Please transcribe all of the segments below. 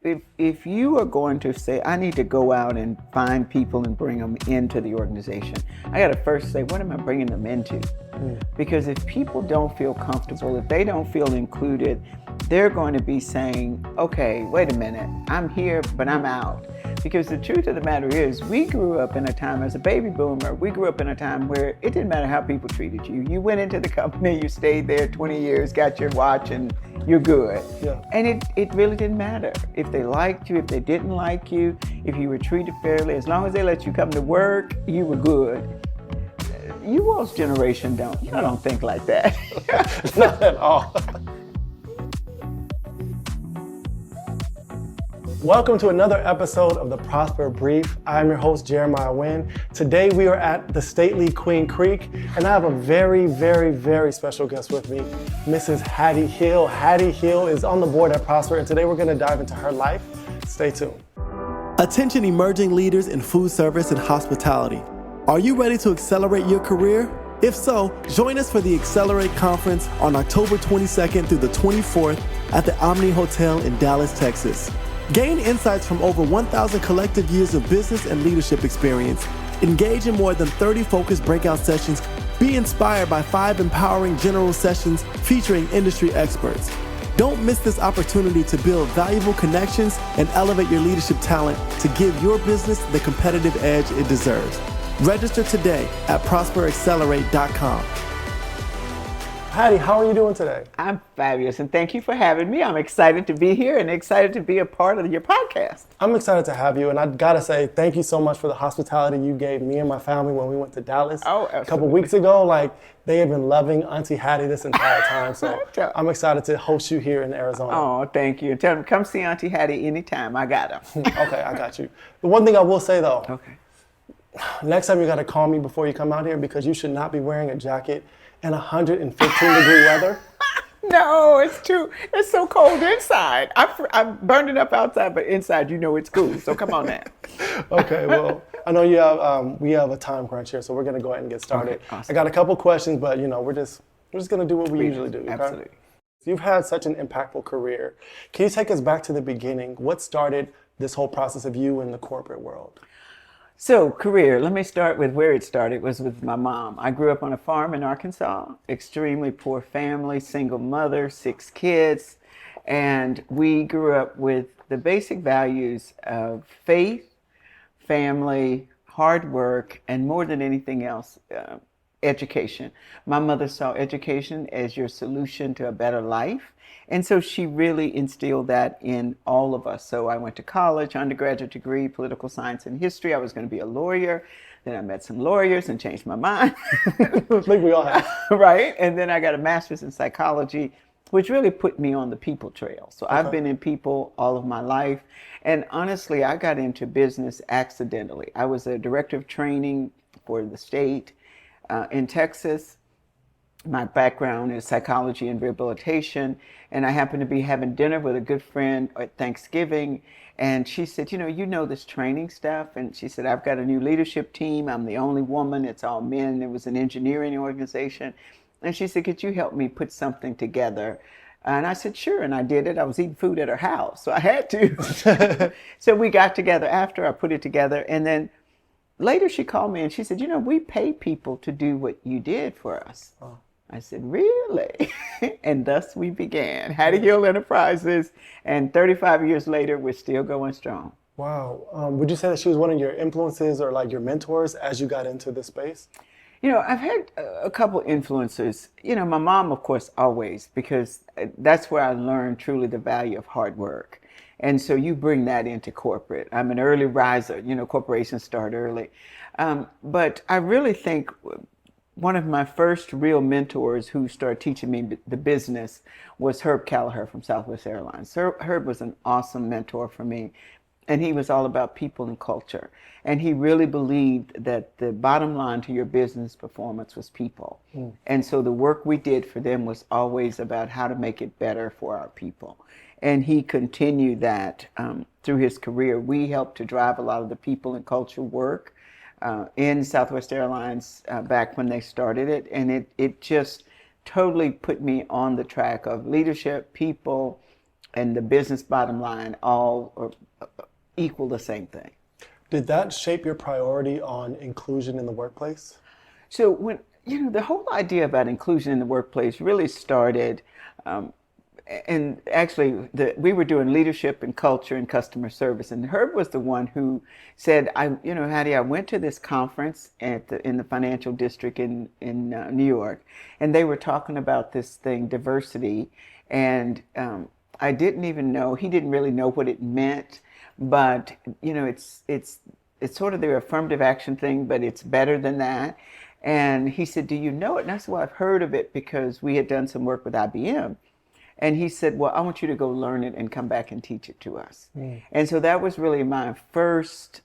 if you are going to say, I need to go out and find people and bring them into the organization, I got to first say, what am I bringing them into? Because if people don't feel comfortable, if they don't feel included, they're going to be saying, okay, wait a minute, I'm here, but I'm out. Because the truth of the matter is, we grew up in a time, as a baby boomer, we grew up in a time where it didn't matter how people treated you. You went into the company, you stayed there 20 years, got your watch, and you're good. Yeah. And it really didn't matter if they liked you, if they didn't like you, if you were treated fairly. As long as they let you come to work, you were good. You all's generation don't think like that. Not at all. Welcome to another episode of the Prosper Brief. I'm your host, Jeremiah Wynn. Today we are at the stately Queen Creek, and I have a very, very, very special guest with me, Mrs. Hattie Hill. Hattie Hill is on the board at Prosper, and today we're going to dive into her life. Stay tuned. Attention emerging leaders in food service and hospitality. Are you ready to accelerate your career? If so, join us for the Accelerate Conference on October 22nd through the 24th at the Omni Hotel in Dallas, Texas. Gain insights from over 1,000 collective years of business and leadership experience. Engage in more than 30 focused breakout sessions. Be inspired by 5 empowering general sessions featuring industry experts. Don't miss this opportunity to build valuable connections and elevate your leadership talent to give your business the competitive edge it deserves. Register today at prosperaccelerate.com. Hattie, how are you doing today? I'm fabulous, and thank you for having me. I'm excited to be here and excited to be a part of your podcast. I'm excited to have you, and I gotta say thank you so much for the hospitality you gave me and my family when we went to Dallas a couple weeks ago. Like, they have been loving Auntie Hattie this entire time, so I'm excited to host you here in Arizona. Oh, thank you. Tell them, come see Auntie Hattie anytime. I got her. Okay, I got you. The one thing I will say though, okay, next time you gotta call me before you come out here, because you should not be wearing a jacket in 115-degree weather. No, it's so cold inside. I'm burned it up outside, but inside, it's cool. So come on now. Okay, well, I know we have a time crunch here, so we're gonna go ahead and get started. Okay, awesome. I got a couple questions, but we're just gonna do what we usually do. Okay? Absolutely. You've had such an impactful career. Can you take us back to the beginning? What started this whole process of you in the corporate world? So, career, let me start with where it started. It was with my mom. I grew up on a farm in Arkansas, extremely poor family, single mother, 6 kids, and we grew up with the basic values of faith, family, hard work, and more than anything else, education. My mother saw education as your solution to a better life. And so she really instilled that in all of us. So I went to college, undergraduate degree, political science and history. I was going to be a lawyer. Then I met some lawyers and changed my mind. I think we all have. Right? And then I got a master's in psychology, which really put me on the people trail. So I've been in people all of my life. And honestly, I got into business accidentally. I was a director of training for the state in Texas. My background is psychology and rehabilitation, and I happened to be having dinner with a good friend at Thanksgiving, and she said, you know this training stuff, and she said, I've got a new leadership team. I'm the only woman. It's all men. It was an engineering organization, and she said, could you help me put something together? And I said, sure, and I did it. I was eating food at her house, so I had to. So we got together after I put it together, and then later she called me and she said, we pay people to do what you did for us. Oh. I said, really? And thus we began Hattie Hill Enterprises, and 35 years later, we're still going strong. Wow. Would you say that she was one of your influences or like your mentors as you got into this space? I've had a couple influencers. My mom, of course, always, because that's where I learned truly the value of hard work. And so you bring that into corporate. I'm an early riser. Corporations start early. But I really think one of my first real mentors who started teaching me the business was Kelleher from Southwest Airlines. Herb was an awesome mentor for me, and he was all about people and culture. And he really believed that the bottom line to your business performance was people. And so the work we did for them was always about how to make it better for our people. And he continued that through his career. We helped to drive a lot of the people and culture work in Southwest Airlines back when they started it. And it just totally put me on the track of leadership, people, and the business bottom line all equal the same thing. Did that shape your priority on inclusion in the workplace? So when, the whole idea about inclusion in the workplace really started, and actually we were doing leadership and culture and customer service, and Herb was the one who said, Hattie, I went to this conference in the financial district in New York, and they were talking about this thing, diversity, and I didn't even know, he didn't really know what it meant, but it's sort of their affirmative action thing, but it's better than that. And he said, do you know it? And I said, well, I've heard of it because we had done some work with IBM. And he said, well, I want you to go learn it and come back and teach it to us. And so that was really my first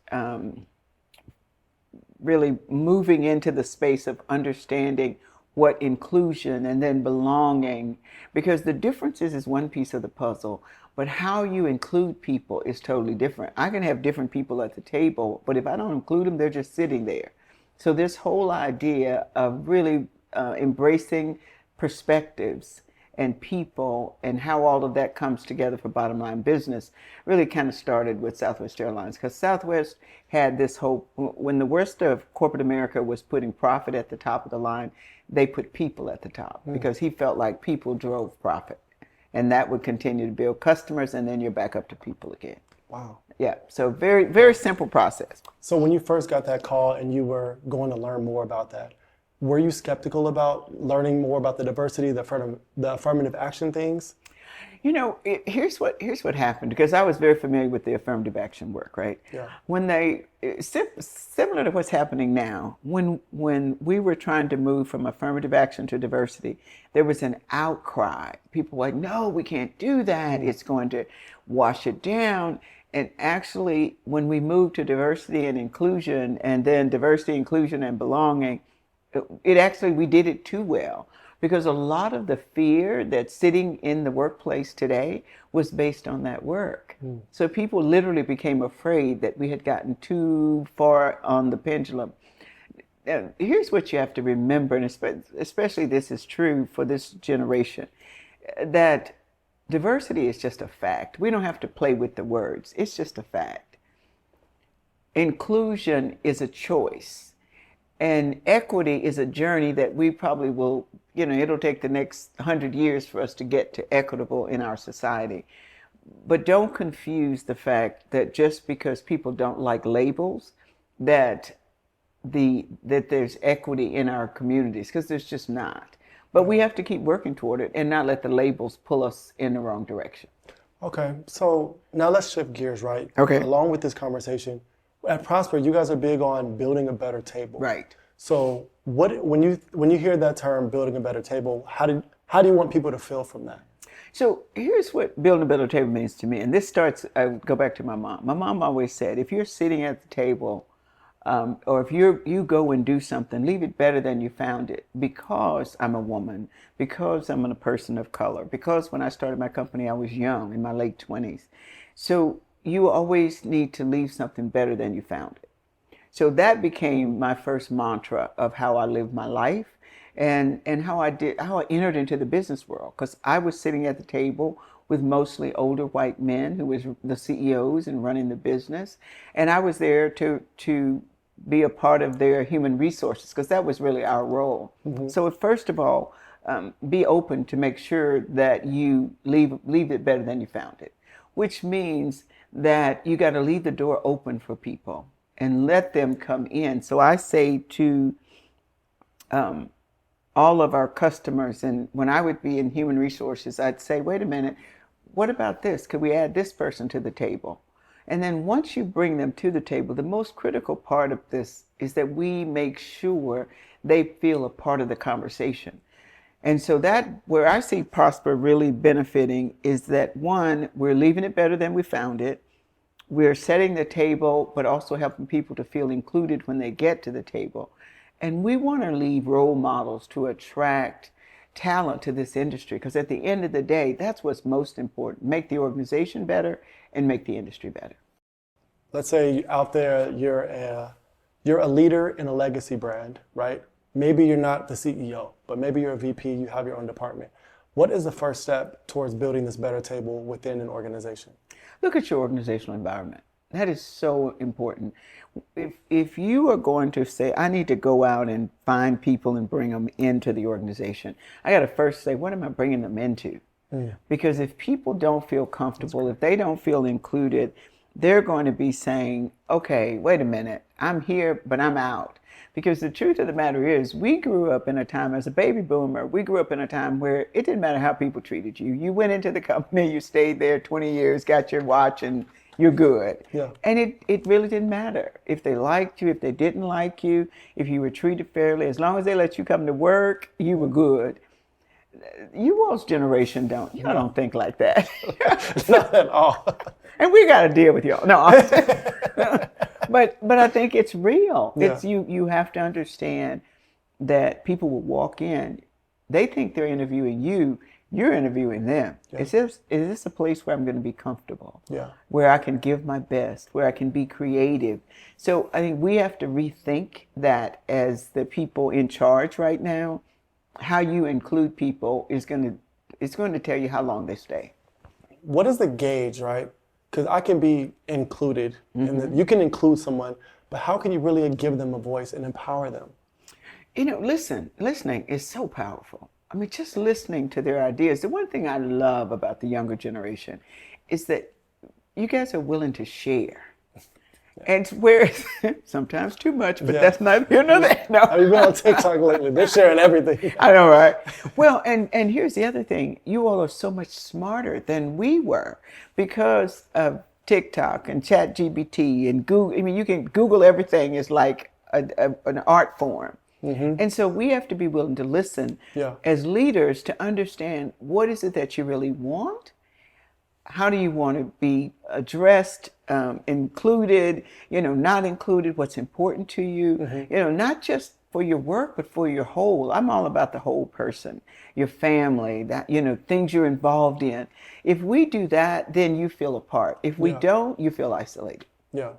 really moving into the space of understanding what inclusion and then belonging, because the differences is one piece of the puzzle, but how you include people is totally different. I can have different people at the table, but if I don't include them, they're just sitting there. So this whole idea of really embracing perspectives and people and how all of that comes together for bottom line business really kind of started with Southwest Airlines, because Southwest had this hope, when the worst of corporate America was putting profit at the top of the line, they put people at the top because he felt like people drove profit, and that would continue to build customers, and then you're back up to people again. Wow. Yeah, so very, very simple process. So when you first got that call and you were going to learn more about that, were you skeptical about learning more about the diversity, the affirmative action things? Here's what happened, because I was very familiar with the affirmative action work, right? Yeah. When similar to what's happening now, when we were trying to move from affirmative action to diversity, there was an outcry. People were like, no, we can't do that. It's going to wash it down. And actually, when we moved to diversity and inclusion, and then diversity, inclusion, and belonging, we did it too well, because a lot of the fear that's sitting in the workplace today was based on that work. So people literally became afraid that we had gotten too far on the pendulum. Now, here's what you have to remember, and especially this is true for this generation, that diversity is just a fact. We don't have to play with the words. It's just a fact. Inclusion is a choice. And equity is a journey that we probably will, it'll take the next 100 years for us to get to equitable in our society. But don't confuse the fact that just because people don't like labels, that there's equity in our communities, because there's just not. But we have to keep working toward it and not let the labels pull us in the wrong direction. Okay, so now let's shift gears, right? Okay. Along with this conversation, at Prosper, you guys are big on building a better table. Right. So when you hear that term, building a better table, how do you want people to feel from that? So here's what building a better table means to me. And this I go back to my mom. My mom always said, if you're sitting at the table, or if you go and do something, leave it better than you found it, because I'm a woman, because I'm a person of color, because when I started my company, I was young, in my late 20s. So you always need to leave something better than you found it. So that became my first mantra of how I lived my life, and how I entered into the business world, because I was sitting at the table with mostly older white men who was the CEOs and running the business, and I was there to be a part of their human resources, because that was really our role. So first of all, be open to make sure that you leave it better than you found it, which means that you got to leave the door open for people and let them come in. So I say to all of our customers, and when I would be in human resources, I'd say, wait a minute, what about this? Could we add this person to the table? And then once you bring them to the table, the most critical part of this is that we make sure they feel a part of the conversation. And so that, where I see Prosper really benefiting, is that, one, we're leaving it better than we found it. We're setting the table, but also helping people to feel included when they get to the table. And we want to leave role models to attract talent to this industry, because at the end of the day, that's what's most important. Make the organization better and make the industry better. Let's say out there you're a leader in a legacy brand, right? Maybe you're not the CEO, but maybe you're a VP, you have your own department. What is the first step towards building this better table within an organization? Look at your organizational environment. That is so important. If you are going to say, I need to go out and find people and bring them into the organization, I got to first say, what am I bringing them into? Because if people don't feel comfortable, if they don't feel included, they're going to be saying, okay, wait a minute, I'm here, but I'm out. Because the truth of the matter is, we grew up in a time, as a baby boomer, we grew up in a time where it didn't matter how people treated you. You went into the company, you stayed there 20 years, got your watch, and you're good. Yeah. And it really didn't matter if they liked you, if they didn't like you, if you were treated fairly. As long as they let you come to work, you were good. You all's generation y'all don't think like that. Not at all. And we got to deal with y'all. No, but I think it's real. Yeah. It's you have to understand that people will walk in, they think they're interviewing you, you're interviewing them. Yeah. Is this a place where I'm going to be comfortable? Yeah. Where I can give my best, where I can be creative. So I think we have to rethink that as the people in charge right now. How you include people it's going to tell you how long they stay. What is the gauge, right? Because I can be included, and you can include someone, but how can you really give them a voice and empower them? Listening is so powerful. I mean, just listening to their ideas. The one thing I love about the younger generation is that you guys are willing to share. And where sometimes too much, but that's neither here nor there. No. I've been on TikTok lately. They're sharing everything. I know, right? Well, and here's the other thing. You all are so much smarter than we were because of TikTok and ChatGPT and Google. I mean, you can Google everything is like an art form. And so we have to be willing to listen as leaders to understand what is it that you really want. How do you want to be addressed, included, not included, what's important to you, not just for your work, but for your whole. I'm all about the whole person, your family, that, things you're involved in. If we do that, then you feel a part. If we don't, you feel isolated. Yeah.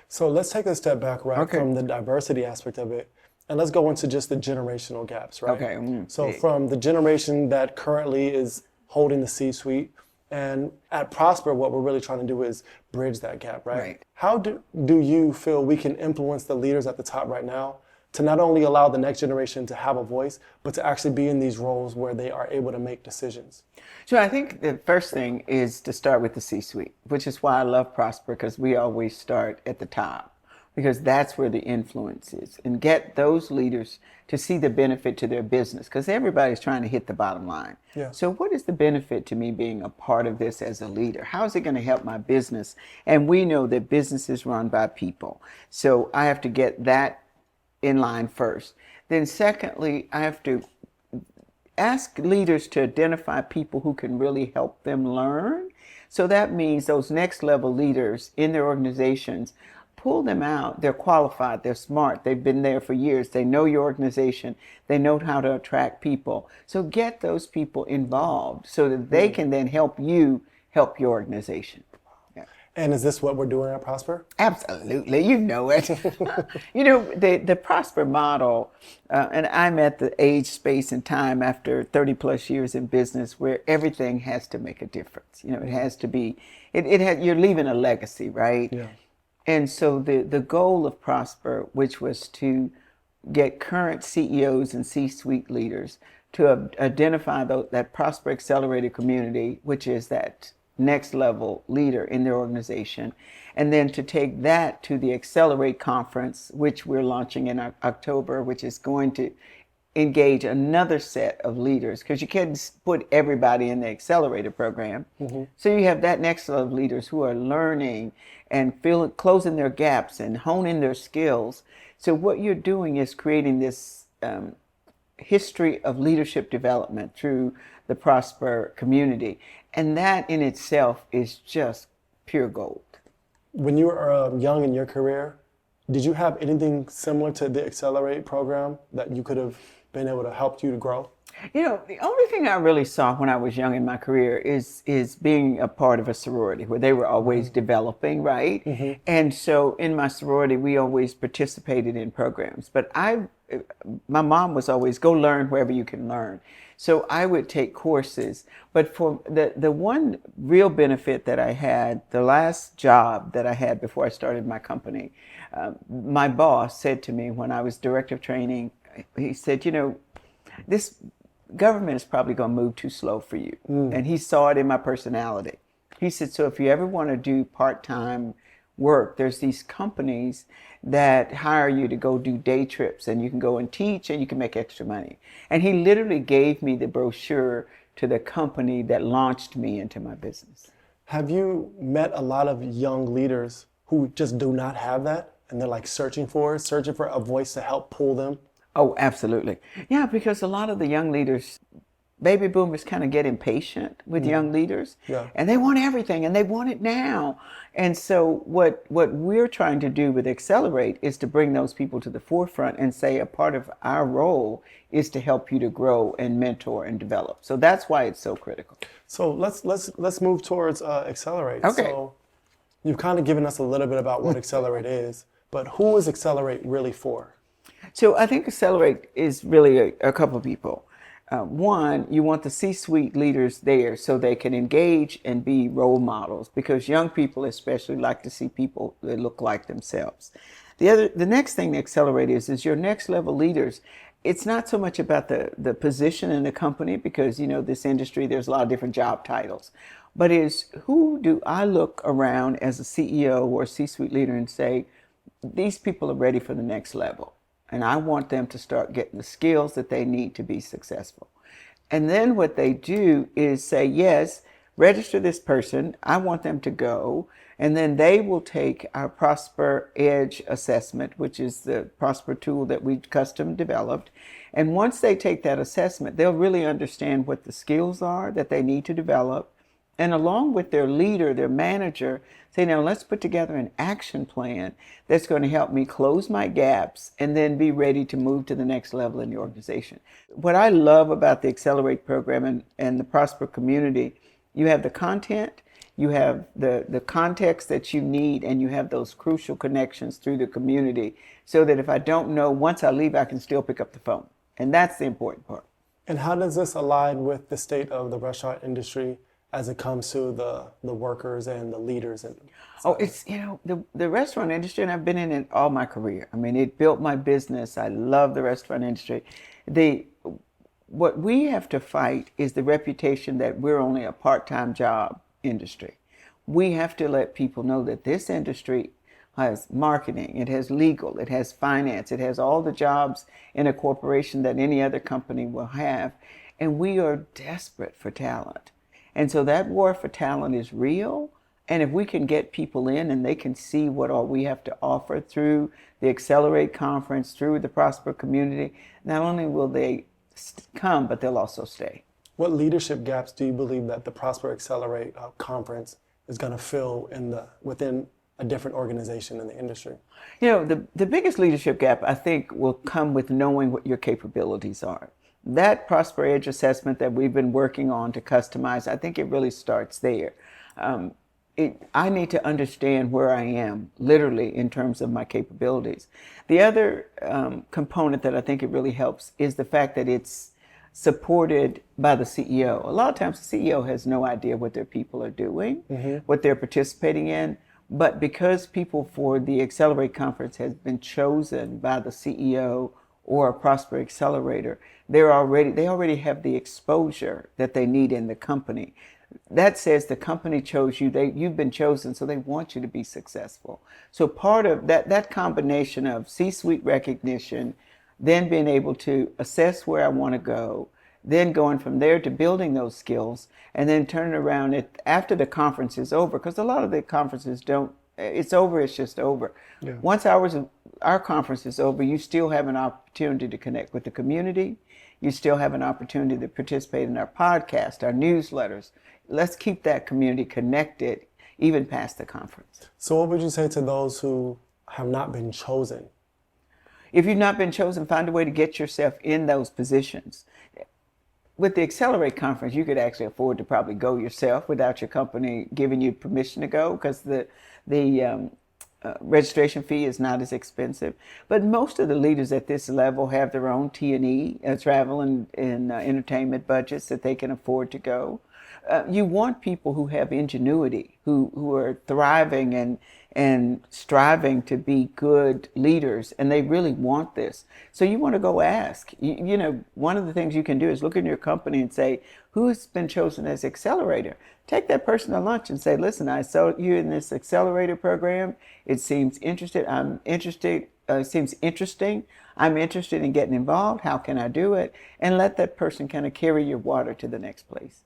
So let's take a step back, right, from the diversity aspect of it, and let's go into just the generational gaps, right? Okay. So from the generation that currently is holding the C-suite, and at Prosper, what we're really trying to do is bridge that gap, right? How do you feel we can influence the leaders at the top right now to not only allow the next generation to have a voice, but to actually be in these roles where they are able to make decisions? So I think the first thing is to start with the C-suite, which is why I love Prosper, because we always start at the top, because that's where the influence is, and get those leaders to see the benefit to their business, because everybody's trying to hit the bottom line. So what is the benefit to me being a part of this as a leader? How is it going to help my business? And we know that business is run by people. So I have to get that in line first. Then secondly, I have to ask leaders to identify people who can really help them learn. So that means those next level leaders in their organizations, pull them out. They're qualified, they're smart, they've been there for years, they know your organization, they know how to attract people. So get those people involved so that they can then help you help your organization. And is this what we're doing at Prosper? Absolutely, you know it. The Prosper model, and I'm at the age, space, and time after 30 plus years in business where everything has to make a difference. It has to be, you're leaving a legacy, right? Yeah. And so the goal of Prosper, which was to get current CEOs and C-suite leaders to identify that Prosper Accelerated community, which is that next level leader in their organization, and then to take that to the Accelerate conference, which we're launching in October, which is going to engage another set of leaders, because you can't put everybody in the Accelerator program. So you have that next level of leaders who are learning and closing their gaps and honing their skills. So what you're doing is creating this history of leadership development through the Prosper community. And that in itself is just pure gold. When you were young in your career, did you have anything similar to the Accelerate program that you could have been able to help you to grow? The only thing I really saw when I was young in my career is being a part of a sorority where they were always developing, right? And so in my sorority, we always participated in programs. But my mom was always go learn wherever you can learn. So I would take courses. But for the one real benefit that I had, the last job that I had before I started my company, my boss said to me when I was director of training, he said, this government is probably going to move too slow for you. And he saw it in my personality. He said, so if you ever want to do part-time work, there's these companies that hire you to go do day trips and you can go and teach and you can make extra money. And he literally gave me the brochure to the company that launched me into my business. Have you met a lot of young leaders who just do not have that and they're like searching for a voice to help pull them? Oh, absolutely. Yeah, because a lot of the young leaders, baby boomers kind of get impatient with young leaders. Yeah. And they want everything and they want it now. And so what we're trying to do with Accelerate is to bring those people to the forefront and say a part of our role is to help you to grow and mentor and develop. So that's why it's so critical. So let's move towards Accelerate. Okay. So you've kind of given us a little bit about what Accelerate is, but who is Accelerate really for? So I think Accelerate is really a couple of people. One, you want the C-suite leaders there so they can engage and be role models, because young people especially like to see people that look like themselves. The next thing to Accelerate is your next level leaders. It's not so much about the position in the company, because this industry, there's a lot of different job titles, but is who do I look around as a CEO or C-suite leader and say, these people are ready for the next level. And I want them to start getting the skills that they need to be successful. And then what they do is say, yes, register this person. I want them to go. And then they will take our Prosper Edge assessment, which is the Prosper tool that we custom developed. And once they take that assessment, they'll really understand what the skills are that they need to develop. And along with their leader, their manager, say, now let's put together an action plan that's going to help me close my gaps and then be ready to move to the next level in the organization. What I love about the Accelerate program and the Prosper community, you have the content, you have the context that you need, and you have those crucial connections through the community so that if I don't know, once I leave, I can still pick up the phone. And that's the important part. And how does this align with the state of the restaurant industry as it comes to the workers and the leaders? It's, the restaurant industry, and I've been in it all my career. I mean, it built my business. I love the restaurant industry. What we have to fight is the reputation that we're only a part-time job industry. We have to let people know that this industry has marketing, it has legal, it has finance, it has all the jobs in a corporation that any other company will have. And we are desperate for talent. And so that war for talent is real. And if we can get people in and they can see what all we have to offer through the Accelerate conference, through the Prosper community, not only will they come, but they'll also stay. What leadership gaps do you believe that the Prosper Accelerate conference is going to fill within a different organization in the industry? The biggest leadership gap, I think, will come with knowing what your capabilities are. That Prosper Edge assessment that we've been working on to customize, I think it really starts there. I need to understand where I am, literally, in terms of my capabilities. The other component that I think it really helps is the fact that it's supported by the CEO. A lot of times the CEO has no idea what their people are doing, what they're participating in, but because people for the Accelerate conference has been chosen by the CEO or a Prosper Accelerator, they already have the exposure that they need in the company. That says the company chose you, you've been chosen, so they want you to be successful. So part of that combination of C-suite recognition, then being able to assess where I want to go, then going from there to building those skills, and then turning around after the conference is over, because a lot of the conferences it's over, it's just over. Yeah. Once our conference is over, you still have an opportunity to connect with the community. You still have an opportunity to participate in our podcast, our newsletters. Let's keep that community connected even past the conference. So what would you say to those who have not been chosen? If you've not been chosen, find a way to get yourself in those positions. with the Accelerate conference, you could actually afford to probably go yourself without your company giving you permission to go, because the registration fee is not as expensive. But most of the leaders at this level have their own T&E, travel and entertainment budgets that they can afford to go. You want people who have ingenuity, who are thriving and striving to be good leaders, and they really want this. So you want to go ask. You know, one of the things you can do is look in your company and say, who's been chosen as accelerator? Take that person to lunch and say, listen, I saw you in this accelerator program. It seems interested. I'm interested. Seems interesting. I'm interested in getting involved. How can I do it? And let that person kind of carry your water to the next place.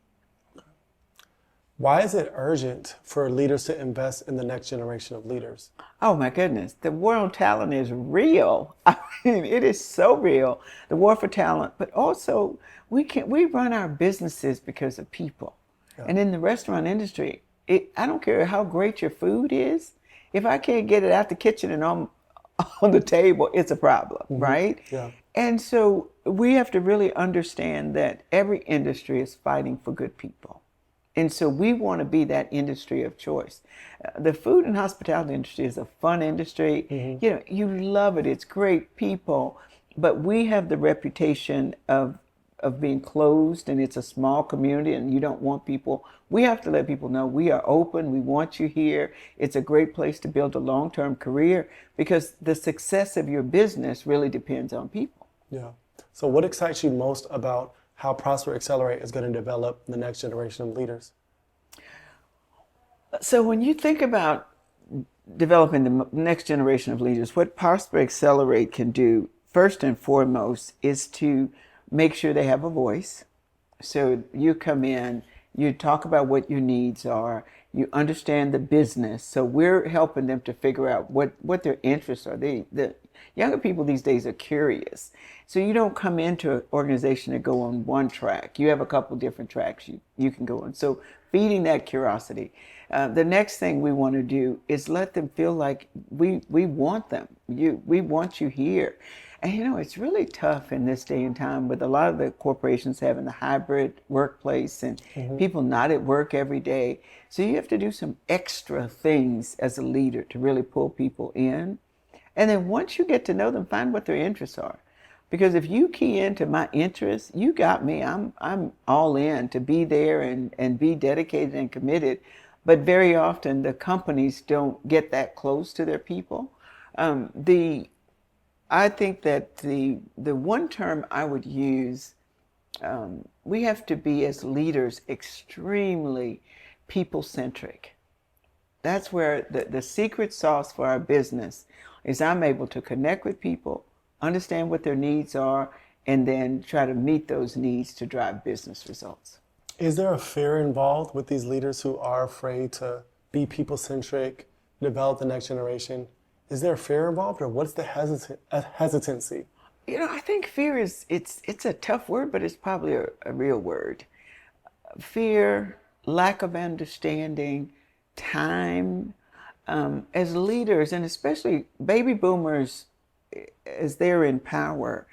Why is it urgent for leaders to invest in the next generation of leaders? Oh my goodness, the war on talent is real. I mean, it is so real. The war for talent, but also we run our businesses because of people. Yeah. And in the restaurant industry, I don't care how great your food is. If I can't get it out the kitchen and on the table, it's a problem, right? Yeah. And so we have to really understand that every industry is fighting for good people. And so we want to be that industry of choice. The food and hospitality industry is a fun industry. You know, you love it. It's great people. But we have the reputation of being closed, and it's a small community, and you don't want people. We have to let people know we are open. We want you here. It's a great place to build a long-term career, because the success of your business really depends on people. Yeah. So what excites you most about how Prosper Accelerate is going to develop the next generation of leaders? So when you think about developing the next generation of leaders, what Prosper Accelerate can do, first and foremost, is to make sure they have a voice. So you come in, you talk about what your needs are, you understand the business. So we're helping them to figure out what their interests are. The younger people these days are curious. So you don't come into an organization and go on one track. You have a couple different tracks you can go on. So feeding that curiosity. The next thing we want to do is let them feel like we want them. We want you here. And you know, it's really tough in this day and time with a lot of the corporations having the hybrid workplace and people not at work every day. So you have to do some extra things as a leader to really pull people in. And then once you get to know them, find what their interests are. Because if you key into my interests, you got me. I'm all in to be there and be dedicated and committed. But very often the companies don't get that close to their people. I think that the one term I would use, we have to be as leaders extremely people-centric. That's where the secret sauce for our business is. I'm able to connect with people, understand what their needs are, and then try to meet those needs to drive business results. Is there a fear involved with these leaders who are afraid to be people-centric, develop the next generation? Is there fear involved, or what's the hesitancy? You know, I think fear it's a tough word, but it's probably a real word. Fear, lack of understanding, time. As leaders, and especially baby boomers, as they're in power,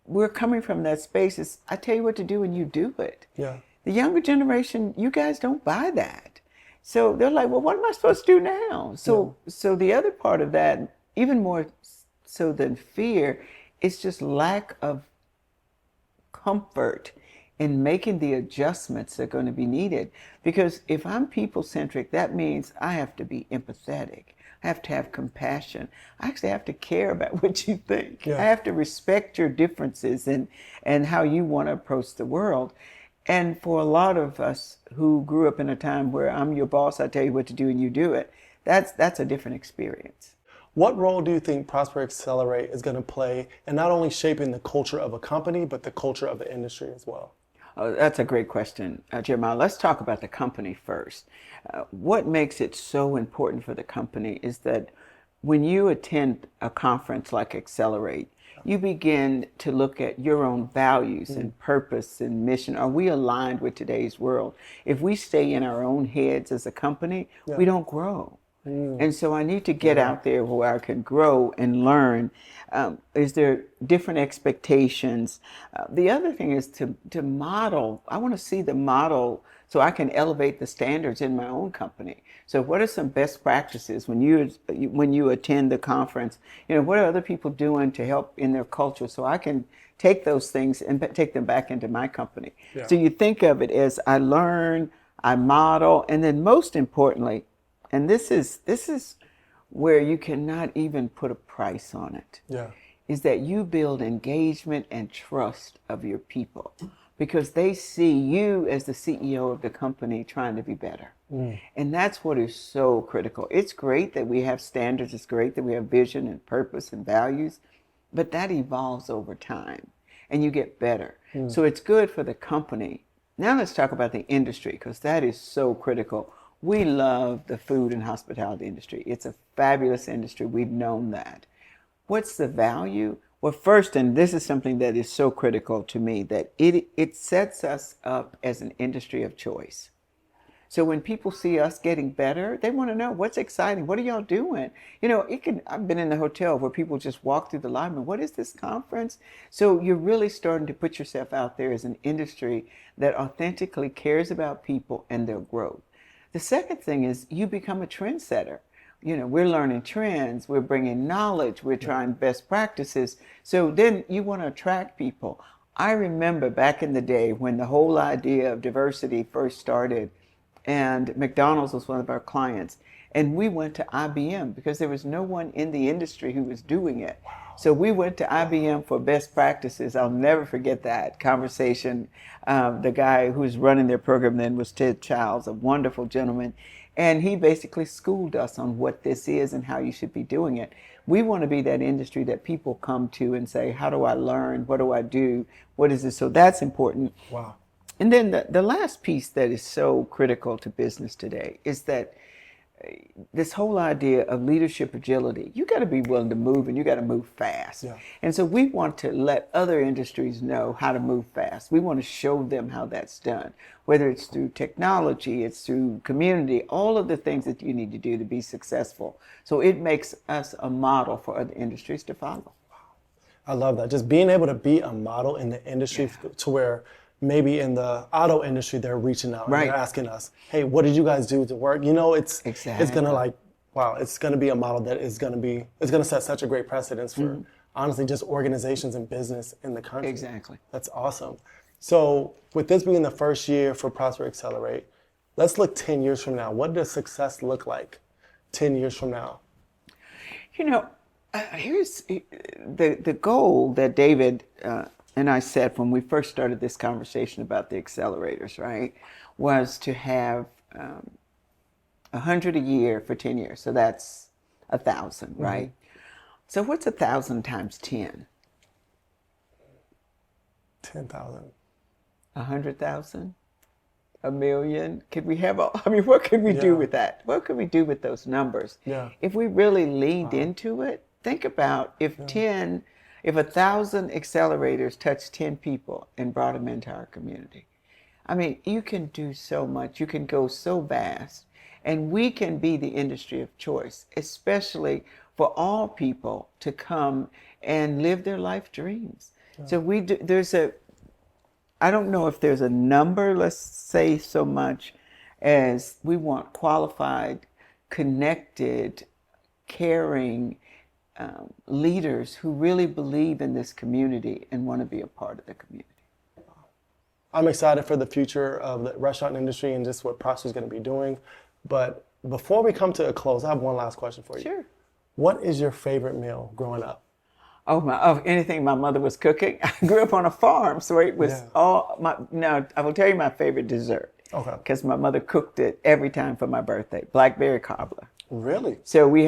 we're coming from that space. It's, I tell you what to do and you do it. Yeah. The younger generation, you guys don't buy that. So they're like, well, what am I supposed to do now? So the other part of that, even more so than fear, is just lack of comfort in making the adjustments that are going to be needed. Because if I'm people-centric, that means I have to be empathetic. I have to have compassion. I actually have to care about what you think. Yeah. I have to respect your differences and how you want to approach the world. And for a lot of us who grew up in a time where I'm your boss, I tell you what to do and you do it, that's a different experience. What role do you think Prosper Accelerate is going to play in not only shaping the culture of a company, but the culture of the industry as well? Oh, that's a great question, Jeremiah. Let's talk about the company first. What makes it so important for the company is that when you attend a conference like Accelerate, you begin to look at your own values and purpose and mission. Are we aligned with today's world? If we stay in our own heads as a company, we don't grow. And so I need to get out there where I can grow and learn. Is there different expectations? The other thing is to model. I want to see the model so I can elevate the standards in my own company. So what are some best practices when you attend the conference? What are other people doing to help in their culture so I can take those things and take them back into my company. Yeah. So you think of it as I learn, I model, and then most importantly, and this is where you cannot even put a price on it, is that you build engagement and trust of your people because they see you as the CEO of the company trying to be better. And that's what is so critical. It's great that we have standards. It's great that we have vision and purpose and values, but that evolves over time and you get better. So it's good for the company. Now let's talk about the industry because that is so critical. We love the food and hospitality industry. It's a fabulous industry. We've known that. What's the value? Well, first, and this is something that is so critical to me, that it sets us up as an industry of choice. So when people see us getting better, they want to know what's exciting. What are y'all doing? I've been in the hotel where people just walk through the lobby. What is this conference? So you're really starting to put yourself out there as an industry that authentically cares about people and their growth. The second thing is you become a trendsetter. We're learning trends, we're bringing knowledge, we're trying best practices. So then you want to attract people. I remember back in the day when the whole idea of diversity first started, and McDonald's was one of our clients. And we went to IBM because there was no one in the industry who was doing it. Wow. So we went to IBM for best practices. I'll never forget that conversation. The guy who was running their program then was Ted Childs, a wonderful gentleman. And he basically schooled us on what this is and how you should be doing it. We want to be that industry that people come to and say, how do I learn? What do I do? What is this? So that's important. Wow. And then the last piece that is so critical to business today is that this whole idea of leadership agility, you got to be willing to move and you got to move fast. Yeah. And so we want to let other industries know how to move fast. We want to show them how that's done, whether it's through technology, it's through community, all of the things that you need to do to be successful. So it makes us a model for other industries to follow. I love that. Just being able to be a model in the industry to where maybe in the auto industry, they're reaching out and they're asking us, hey, what did you guys do to work? It's going to it's going to be a model that it's going to set such a great precedence for honestly just organizations and business in the country. Exactly. That's awesome. So with this being the first year for Prosper Accelerate, let's look 10 years from now. What does success look like 10 years from now? Here's the goal that David and I said when we first started this conversation about the accelerators, right, was to have 100 a year for 10 years. So that's 1,000, right? So what's 1,000 times 10? 10,000. 100,000? A million? Could we have what could we do with that? What could we do with those numbers? Yeah. If we really leaned into it, think about if 1,000 accelerators touched 10 people and brought them into our community. You can do so much. You can go so vast. And we can be the industry of choice, especially for all people to come and live their life dreams. Yeah. So I don't know if there's a number, let's say so much as we want qualified, connected, caring, leaders who really believe in this community and want to be a part of the community. I'm excited for the future of the restaurant industry and just what Prosper is going to be doing. But before we come to a close, I have one last question for you. Sure. What is your favorite meal growing up? Anything my mother was cooking. I grew up on a farm, so it was now I will tell you my favorite dessert. Okay. Because my mother cooked it every time for my birthday. Blackberry cobbler. Really? So we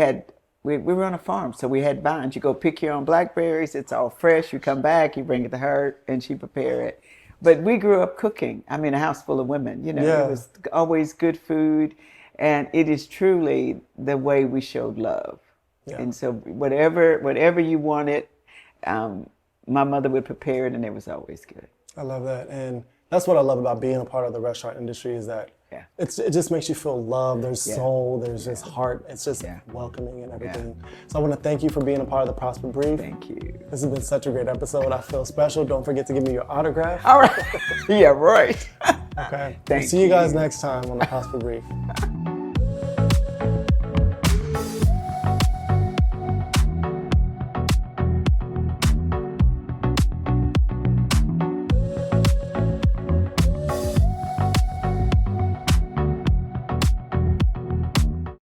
were on a farm, so we had vines. You go pick your own blackberries. It's all fresh. You come back, you bring it to her, and she prepare it. But we grew up cooking. A house full of women. It was always good food, and it is truly the way we showed love. Yeah. And so whatever you wanted, my mother would prepare it, and it was always good. I love that, and that's what I love about being a part of the restaurant industry is that Yeah. It just makes you feel love. There's soul, there's just heart. It's just welcoming and everything. So I want to thank you for being a part of the Prosper Brief. Thank you. This has been such a great episode. I feel special. Don't forget to give me your autograph. All right. Yeah, right. Okay. Thank See you guys you. next time on the Prosper Brief.